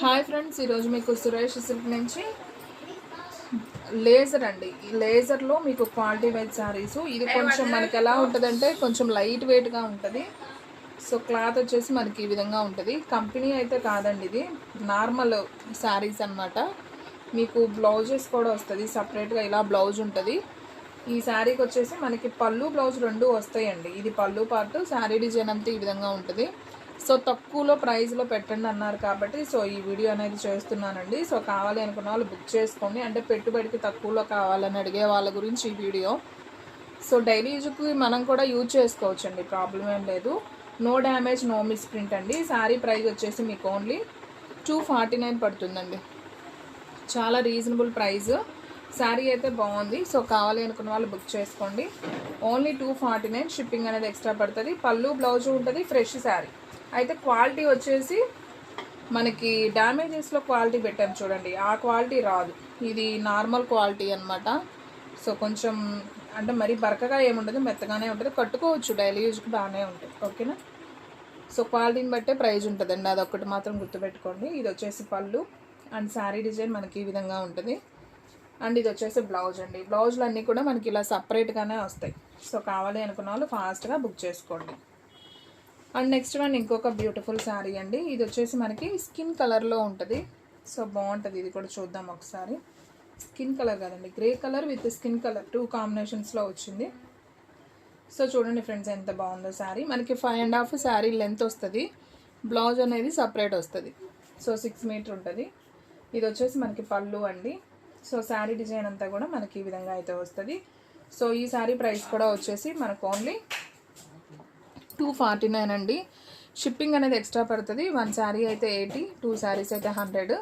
Hi friends, ఈరోజు మీకు Suresh silk నుంచి లేజర్ అండి. ఈ లేజర్లో మీకు క్వాలిటీ వైజ్ శారీస్. ఇది కొంచెం మనకి ఎలా ఉంటుందంటే కొంచెం లైట్ వెయిట్గా ఉంటుంది. సో క్లాత్ వచ్చేసి మనకి ఈ విధంగా ఉంటుంది. కంపెనీ అయితే కాదండి, ఇది నార్మల్ శారీస్ అనమాట. మీకు బ్లౌజెస్ కూడా వస్తుంది సపరేట్గా, ఇలా బ్లౌజ్ ఉంటుంది. ఈ శారీకి వచ్చేసి మనకి పళ్ళు బ్లౌజ్ రెండు వస్తాయండి. ఇది పళ్ళు పార్ట్, శారీ డిజైన్ అంతా ఈ విధంగా ఉంటుంది. సో తక్కువలో ప్రైస్లో పెట్టండి అన్నారు కాబట్టి సో ఈ వీడియో అనేది చేస్తున్నానండి. సో కావాలి అనుకున్న వాళ్ళు బుక్ చేసుకోండి. అంటే పెట్టుబడికి తక్కువలో కావాలని అడిగే వాళ్ళ గురించి ఈ వీడియో. సో డైలీ యూజ్కి మనం కూడా యూజ్ చేసుకోవచ్చండి, ప్రాబ్లం ఏం లేదు. No damage, no misprint అండి. శారీ ప్రైస్ వచ్చేసి మీకు ఓన్లీ 249 పడుతుందండి. చాలా రీజనబుల్ ప్రైస్. శారీ అయితే బాగుంది. సో కావాలి అనుకున్న వాళ్ళు బుక్ చేసుకోండి. ఓన్లీ 249. షిప్పింగ్ అనేది ఎక్స్ట్రా పడుతుంది. పళ్ళు బ్లౌజ్ ఉంటుంది. ఫ్రెష్ శారీ అయితే క్వాలిటీ వచ్చేసి మనకి డ్యామేజెస్లో క్వాలిటీ పెట్టాము చూడండి, ఆ క్వాలిటీ రాదు. ఇది నార్మల్ క్వాలిటీ అనమాట. సో కొంచెం అంటే మరీ బరకగా ఏముండదు, మెత్తగానే ఉంటుంది. కట్టుకోవచ్చు, డైలీ యూజ్కి బాగానే ఉంటుంది. ఓకేనా? సో క్వాలిటీని బట్టే ప్రైజ్ ఉంటుందండి, అదొక్కటి మాత్రం గుర్తుపెట్టుకోండి. ఇది వచ్చేసి పళ్ళు అండ్ శారీ డిజైన్ మనకి ఈ విధంగా ఉంటుంది. అండ్ ఇది వచ్చేసి బ్లౌజ్ అండి. బ్లౌజులు అన్నీ కూడా మనకి ఇలా సపరేట్గానే వస్తాయి. సో కావాలి అనుకున్న వాళ్ళు ఫాస్ట్గా బుక్ చేసుకోండి. అండ్ నెక్స్ట్ వన్ ఇంకొక బ్యూటిఫుల్ శారీ అండి. ఇది వచ్చేసి మనకి స్కిన్ కలర్లో ఉంటుంది. సో బాగుంటుంది. ఇది కూడా చూద్దాం ఒకసారి. స్కిన్ కలర్ కదండి, grey colour with skin colour 2 కాంబినేషన్స్లో వచ్చింది. సో చూడండి ఫ్రెండ్స్, ఎంత బాగుందో శారీ. మనకి 5.5 శారీ లెంత్ వస్తుంది. బ్లౌజ్ అనేది సపరేట్ వస్తుంది. సో 6 మీటర్ ఉంటుంది. ఇది వచ్చేసి మనకి పళ్ళు అండి. సో శారీ డిజైన్ అంతా కూడా మనకి ఈ విధంగా అయితే వస్తుంది. సో ఈ శారీ ప్రైస్ కూడా వచ్చేసి మనకు ఓన్లీ 249 అండి. షిప్పింగ్ అనేది ఎక్స్ట్రా పడుతుంది. 1 శారీ అయితే 80, 2 శారీస్ అయితే 100.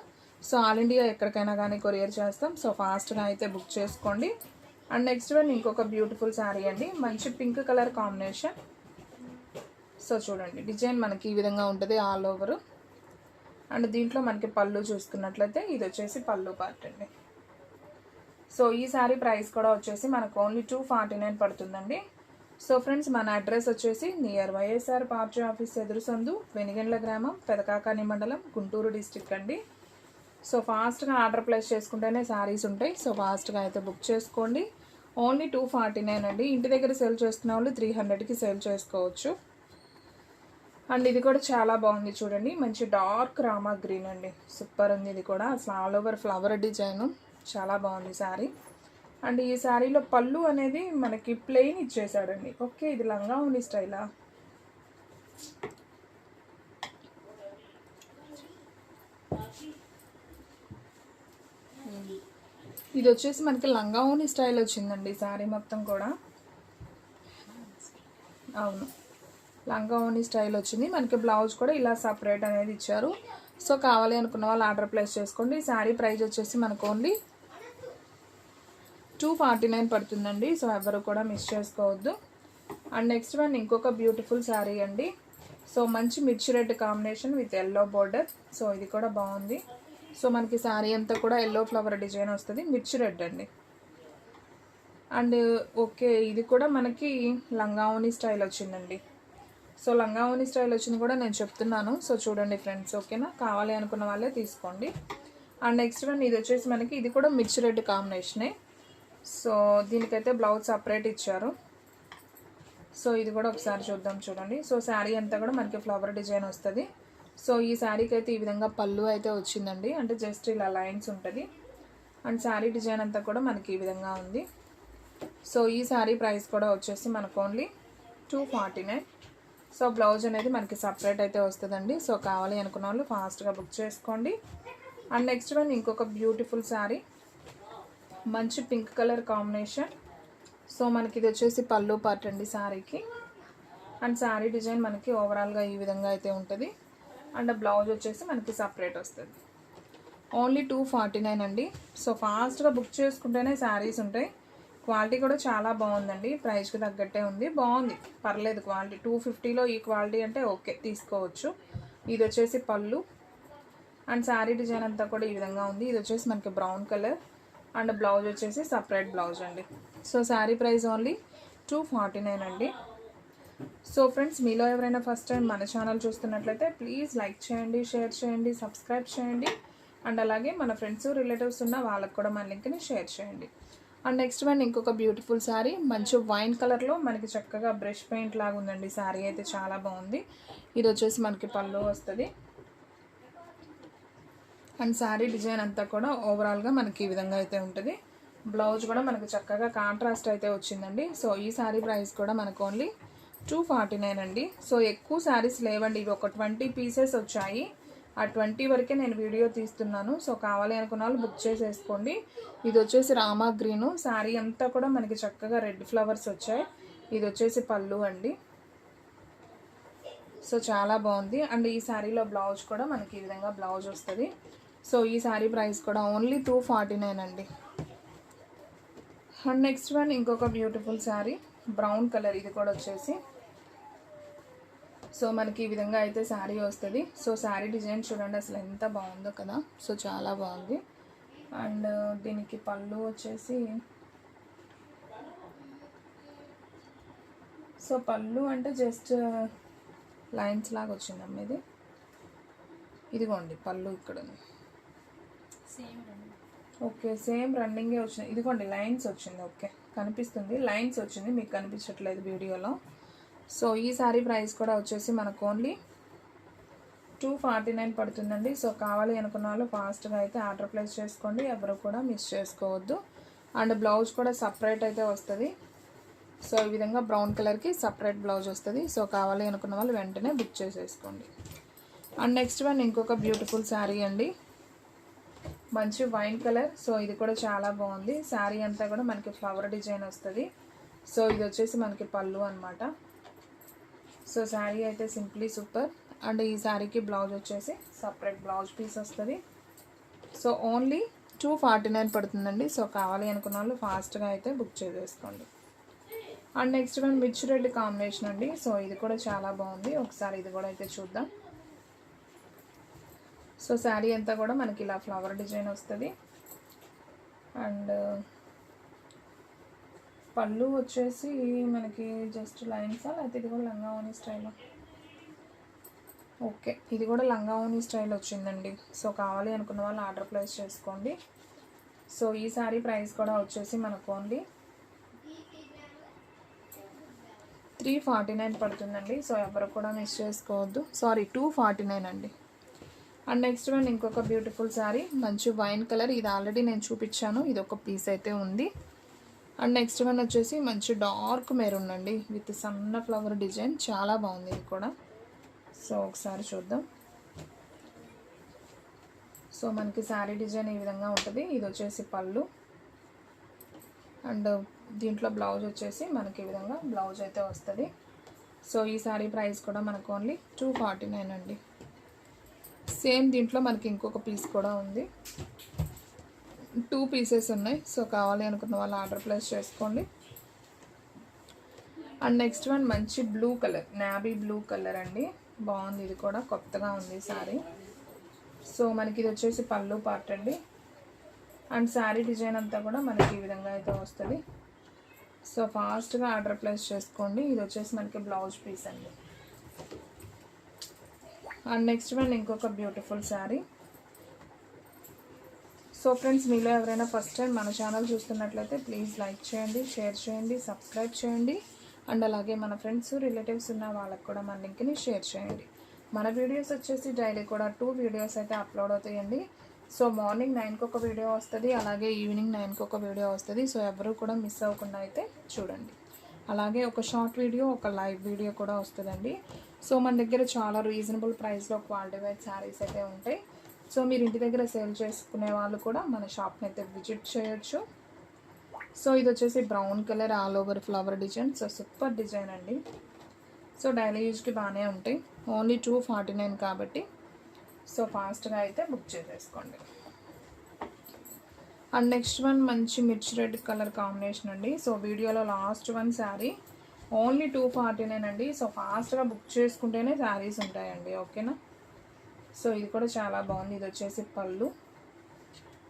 సో ఆల్ ఇండియా ఎక్కడికైనా కానీ కొరియర్ చేస్తాం. సో ఫాస్ట్గా అయితే బుక్ చేసుకోండి. అండ్ నెక్స్ట్ వన్ ఇంకొక బ్యూటిఫుల్ శారీ అండి. మంచి పింక్ కలర్ కాంబినేషన్. సో చూడండి, డిజైన్ మనకి ఈ విధంగా ఉంటుంది ఆల్ ఓవర్. అండ్ దీంట్లో మనకి పళ్ళు చూసుకున్నట్లయితే ఇది వచ్చేసి పళ్ళు పార్ట్ అండి. సో ఈ శారీ ప్రైస్ కూడా వచ్చేసి మనకు ఓన్లీ 249 పడుతుందండి. సో ఫ్రెండ్స్, మన అడ్రస్ వచ్చేసి నియర్ వైఎస్ఆర్ పార్టీ ఆఫీస్ ఎదురు సందు, వెనిగండ్ల గ్రామం, పెదకాకాని మండలం, గుంటూరు డిస్టిక్ అండి. సో ఫాస్ట్గా ఆర్డర్ ప్లేస్ చేసుకుంటేనే శారీస్ ఉంటాయి. సో ఫాస్ట్గా అయితే బుక్ చేసుకోండి. ఓన్లీ 249 అండి. ఇంటి దగ్గర సేల్ చేస్తున్న వాళ్ళు 300కి సేల్ చేసుకోవచ్చు. అండ్ ఇది కూడా చాలా బాగుంది చూడండి. మంచి డార్క్ రామా గ్రీన్ అండి. సూపర్ ఉంది. ఇది కూడా అసలు ఆల్ ఓవర్ ఫ్లవర్ డిజైన్, చాలా బాగుంది శారీ. అండ్ ఈ శారీలో పళ్ళు అనేది మనకి ప్లెయిన్ ఇచ్చేసాడండి. ఓకే, ఇది లంగా ఉంది స్టైలా. ఇది వచ్చేసి మనకి లంగా ఓని స్టైల్ వచ్చిందండి శారీ మొత్తం కూడా. అవును, లంగా ఓని స్టైల్ వచ్చింది. మనకి బ్లౌజ్ కూడా ఇలా సపరేట్ అనేది ఇచ్చారు. సో కావాలి అనుకున్న వాళ్ళు ఆర్డర్ ప్లేస్ చేసుకోండి. శారీ ప్రైస్ వచ్చేసి మనకు ఓన్లీ 249 పడుతుందండి. సో ఎవరు కూడా మిస్ చేసుకోవద్దు. అండ్ నెక్స్ట్ వన్ ఇంకొక బ్యూటిఫుల్ శారీ అండి. సో మంచి మిర్చి red combination with yellow border. So ఇది కూడా బాగుంది. సో మనకి శారీ అంతా కూడా ఎల్లో ఫ్లవర్ డిజైన్ వస్తుంది, మిర్చి రెడ్ అండి. అండ్ ఓకే, ఇది కూడా మనకి లంగావోని స్టైల్ వచ్చిందండి. సో లంగావోని స్టైల్ వచ్చింది కూడా నేను చెప్తున్నాను. సో చూడండి ఫ్రెండ్స్, ఓకేనా? కావాలి అనుకున్న వాళ్ళే తీసుకోండి. అండ్ నెక్స్ట్ వన్ ఇది వచ్చేసి మనకి ఇది కూడా మిర్చి రెడ్ కాంబినేషనే. సో దీనికైతే బ్లౌజ్ సపరేట్ ఇచ్చారు. సో ఇది కూడా ఒకసారి చూద్దాం చూడండి. సో శారీ అంతా కూడా మనకి ఫ్లవర్ డిజైన్ వస్తుంది. సో ఈ శారీకి అయితే ఈ విధంగా పళ్ళు అయితే వచ్చిందండి. అంటే జస్ట్ ఇలా లైన్స్ ఉంటుంది. అండ్ శారీ డిజైన్ అంతా కూడా మనకి ఈ విధంగా ఉంది. సో ఈ శారీ ప్రైస్ కూడా వచ్చేసి మనకు ఓన్లీ 249. సో బ్లౌజ్ అనేది మనకి సపరేట్ అయితే వస్తుందండి. సో కావాలి అనుకున్న వాళ్ళు ఫాస్ట్గా బుక్ చేసుకోండి. అండ్ నెక్స్ట్ వన్ ఇంకొక బ్యూటిఫుల్ శారీ, మంచి పింక్ కలర్ కాంబినేషన్. సో మనకి ఇది వచ్చేసి పళ్ళు పార్ట్ అండి శారీకి. అండ్ శారీ డిజైన్ మనకి ఓవరాల్గా ఈ విధంగా అయితే ఉంటుంది. అండ్ బ్లౌజ్ వచ్చేసి మనకి సపరేట్ వస్తుంది. ఓన్లీ 249 అండి. సో ఫాస్ట్గా బుక్ చేసుకుంటేనే శారీస్ ఉంటాయి. క్వాలిటీ కూడా చాలా బాగుందండి. ప్రైస్కి తగ్గట్టే ఉంది, బాగుంది, పర్లేదు క్వాలిటీ. 250లో ఈ క్వాలిటీ అంటే ఓకే, తీసుకోవచ్చు. ఇది వచ్చేసి పళ్ళు అండ్ శారీ డిజైన్ అంతా కూడా ఈ విధంగా ఉంది. ఇది వచ్చేసి మనకి బ్రౌన్ కలర్. అండ్ బ్లౌజ్ వచ్చేసి సపరేట్ బ్లౌజ్ అండి. సో శారీ ప్రైస్ ఓన్లీ 249 అండి. సో ఫ్రెండ్స్, మీలో ఎవరైనా ఫస్ట్ టైం మన ఛానల్ చూస్తున్నట్లయితే ప్లీజ్ లైక్ చేయండి, షేర్ చేయండి, సబ్స్క్రైబ్ చేయండి. అండ్ అలాగే మన ఫ్రెండ్స్ రిలేటివ్స్ ఉన్న వాళ్ళకు కూడా మన లింక్ని షేర్ చేయండి. అండ్ నెక్స్ట్ వన్ ఇంకొక బ్యూటిఫుల్ శారీ, మంచి వైన్ కలర్లో మనకి చక్కగా బ్రష్ పెయింట్ లాగా ఉందండి. శారీ అయితే చాలా బాగుంది. ఇది వచ్చేసి మనకి పళ్ళు వస్తుంది. అండ్ శారీ డిజైన్ అంతా కూడా ఓవరాల్గా మనకి ఈ విధంగా అయితే ఉంటుంది. బ్లౌజ్ కూడా మనకు చక్కగా కాంట్రాస్ట్ అయితే వచ్చిందండి. సో ఈ శారీ ప్రైస్ కూడా మనకు ఓన్లీ 249 అండి. సో ఎక్కువ శారీస్ లేవండి, ఇవి ఒక 20 పీసెస్ వచ్చాయి. ఆ 20 వరకే నేను వీడియో తీస్తున్నాను. సో కావాలి అనుకున్న వాళ్ళు బుక్ చేసేసుకోండి. ఇది వచ్చేసి రామా గ్రీను, శారీ అంతా కూడా మనకి చక్కగా రెడ్ ఫ్లవర్స్ వచ్చాయి. ఇది వచ్చేసి పళ్ళు అండి. సో చాలా బాగుంది. అండ్ ఈ శారీలో బ్లౌజ్ కూడా మనకి ఈ విధంగా బ్లౌజ్ వస్తుంది. సో ఈ శారీ ప్రైస్ కూడా ఓన్లీ 249 అండి. అండ్ నెక్స్ట్ వన్ ఇంకొక బ్యూటిఫుల్ శారీ, బ్రౌన్ కలర్. ఇది కూడా వచ్చేసి సో మనకి ఈ విధంగా అయితే శారీ వస్తుంది. సో శారీ డిజైన్ చూడండి అసలు ఎంత బాగుందో కదా. సో చాలా బాగుంది. అండ్ దీనికి పళ్ళు వచ్చేసి, సో పళ్ళు అంటే జస్ట్ లైన్స్ లాగా వచ్చిందమ్మ. ఇది ఇదిగోండి పళ్ళు ఇక్కడ ఉంది. ఓకే, సేమ్ రన్నింగే వచ్చింది. ఇదిగోండి లైన్స్ వచ్చింది. ఓకే కనిపిస్తుంది, లైన్స్ వచ్చింది, మీకు కనిపించట్లేదు వీడియోలో. సో ఈ శారీ ప్రైస్ కూడా వచ్చేసి మనకు ఓన్లీ 249 పడుతుందండి. సో కావాలి అనుకున్న వాళ్ళు ఫాస్ట్గా అయితే ఆర్డర్ ప్లేస్ చేసుకోండి, ఎవరు కూడా మిస్ చేసుకోవద్దు. అండ్ బ్లౌజ్ కూడా సపరేట్ అయితే వస్తుంది. సో ఈ విధంగా బ్రౌన్ కలర్కి సపరేట్ బ్లౌజ్ వస్తుంది. సో కావాలి అనుకున్న వాళ్ళు వెంటనే బుక్ చేసేసుకోండి. అండ్ నెక్స్ట్ వన్ ఇంకొక బ్యూటిఫుల్ శారీ అండి, మంచి వైన్ కలర్. సో ఇది కూడా చాలా బాగుంది. శారీ అంతా కూడా మనకి ఫ్లవర్ డిజైన్ వస్తుంది. సో ఇది వచ్చేసి మనకి పళ్ళు అనమాట. సో శారీ అయితే సింప్లీ సూపర్. అండ్ ఈ శారీకి బ్లౌజ్ వచ్చేసి సపరేట్ బ్లౌజ్ పీస్ వస్తుంది. సో ఓన్లీ 249 పడుతుందండి. సో కావాలి అనుకున్న వాళ్ళు ఫాస్ట్గా అయితే బుక్ చేసేసుకోండి. అండ్ నెక్స్ట్ వన్ మిర్చి రెడ్ కాంబినేషన్ అండి. సో ఇది కూడా చాలా బాగుంది. ఒకసారి ఇది కూడా అయితే చూద్దాం. సో శారీ అంతా కూడా మనకి ఇలా ఫ్లవర్ డిజైన్ వస్తుంది. అండ్ పళ్ళు వచ్చేసి మనకి జస్ట్ లైన్సా, లేకపోతే ఇది కూడా లంగా ఓని స్టైల్? ఓకే, ఇది కూడా లంగా ఓని స్టైల్ వచ్చిందండి. సో కావాలి అనుకున్న వాళ్ళు ఆర్డర్ ప్లేస్ చేసుకోండి. సో ఈ శారీ ప్రైస్ కూడా వచ్చేసి మనకు ఓన్లీ 349 పడుతుందండి. సో ఎవరు కూడా మిస్ చేసుకోవద్దు. సారీ 249 అండి. అండ్ నెక్స్ట్ వన్ ఇంకొక బ్యూటిఫుల్ శారీ, మంచి వైన్ కలర్. ఇది ఆల్రెడీ నేను చూపించాను, ఇది ఒక పీస్ అయితే ఉంది. అండ్ నెక్స్ట్ వన్ వచ్చేసి మంచి డార్క్ మెరూన్ అండి, విత్ సన్న ఫ్లవర్ డిజైన్. చాలా బాగుంది ఇది కూడా. సో ఒకసారి చూద్దాం. సో మనకి శారీ డిజైన్ ఈ విధంగా ఉంటుంది. ఇది వచ్చేసి పళ్ళు. అండ్ దీంట్లో బ్లౌజ్ వచ్చేసి మనకి ఈ విధంగా బ్లౌజ్ అయితే వస్తుంది. సో ఈ శారీ ప్రైస్ కూడా మనకు ఓన్లీ 249 అండి. సేమ్ దీంట్లో మనకి ఇంకొక పీస్ కూడా ఉంది, 2 పీసెస్ ఉన్నాయి. సో కావాలి అనుకున్న వాళ్ళు ఆర్డర్ ప్లేస్ చేసుకోండి. అండ్ నెక్స్ట్ వన్ మంచి blue colour, navy blue colour అండి, బాగుంది. ఇది కూడా కొత్తగా ఉంది శారీ. సో మనకి ఇది వచ్చేసి పళ్ళు పార్ట్ అండి. అండ్ శారీ డిజైన్ అంతా కూడా మనకి ఈ విధంగా అయితే వస్తుంది. సో ఫాస్ట్గా ఆర్డర్ ప్లేస్ చేసుకోండి. ఇది వచ్చేసి మనకి బ్లౌజ్ పీస్ అండి. అండ్ నెక్స్ట్ వన్ ఇంకొక బ్యూటిఫుల్ శారీ. సో ఫ్రెండ్స్, మీలో ఎవరైనా ఫస్ట్ టైం మన ఛానల్ చూస్తున్నట్లయితే ప్లీజ్ లైక్ చేయండి, షేర్ చేయండి, సబ్స్క్రైబ్ చేయండి. అండ్ అలాగే మన ఫ్రెండ్స్ రిలేటివ్స్ ఉన్న వాళ్ళకి కూడా మన లింక్ని షేర్ చేయండి. మన వీడియోస్ వచ్చేసి డైలీ కూడా 2 వీడియోస్ అయితే అప్లోడ్ అవుతాయండి. సో మార్నింగ్ 9కి ఒక వీడియో వస్తుంది, అలాగే ఈవినింగ్ 9కి ఒక వీడియో వస్తుంది. సో ఎవరు కూడా మిస్ అవ్వకుండా అయితే చూడండి. అలాగే ఒక షార్ట్ వీడియో, ఒక లైవ్ వీడియో కూడా వస్తుందండి. సో మన దగ్గర చాలా రీజనబుల్ ప్రైస్లో క్వాలిటీ వైజ్ శారీస్ అయితే ఉంటాయి. సో మీరు ఇంటి దగ్గర సేల్ చేసుకునే వాళ్ళు కూడా మన షాప్ని అయితే విజిట్ చేయొచ్చు. సో ఇది వచ్చేసి brown colour all over flower design. So super design అండి. సో డైలీ యూజ్కి బాగానే ఉంటాయి. ఓన్లీ 249 కాబట్టి సో ఫాస్ట్గా అయితే బుక్ చేసేసుకోండి. అండ్ నెక్స్ట్ వన్ మంచి మిర్చి రెడ్ కలర్ కాంబినేషన్ అండి. సో వీడియోలో లాస్ట్ వన్ శారీ ఓన్లీ 249 అండి. సో ఫాస్ట్గా బుక్ చేసుకుంటేనే శారీస్ ఉంటాయండి, ఓకేనా. సో ఇది కూడా చాలా బాగుంది. ఇది వచ్చేసి పళ్ళు.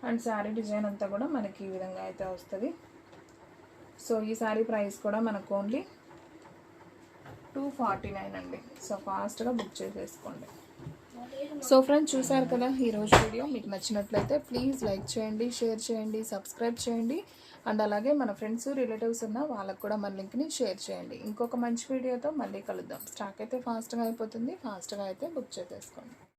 అండ్ శారీ డిజైన్ అంతా కూడా మనకి ఈ విధంగా అయితే వస్తుంది. సో ఈ శారీ ప్రైస్ కూడా మనకు ఓన్లీ 249 అండి. సో ఫాస్ట్గా బుక్ చేసేసుకోండి. సో ఫ్రెండ్స్ చూసారు కదా ఈరోజు వీడియో. మీకు నచ్చినట్లయితే ప్లీజ్ లైక్ చేయండి, షేర్ చేయండి, సబ్స్క్రైబ్ చేయండి. అండ్ అలాగే మన ఫ్రెండ్స్ రిలేటివ్స్ ఉన్న వాళ్ళకు కూడా మన లింక్ని షేర్ చేయండి. ఇంకొక మంచి వీడియోతో మళ్ళీ కలుద్దాం. స్టాక్ అయితే ఫాస్ట్గా అయిపోతుంది, ఫాస్ట్గా అయితే బుక్ చేసేసుకోండి.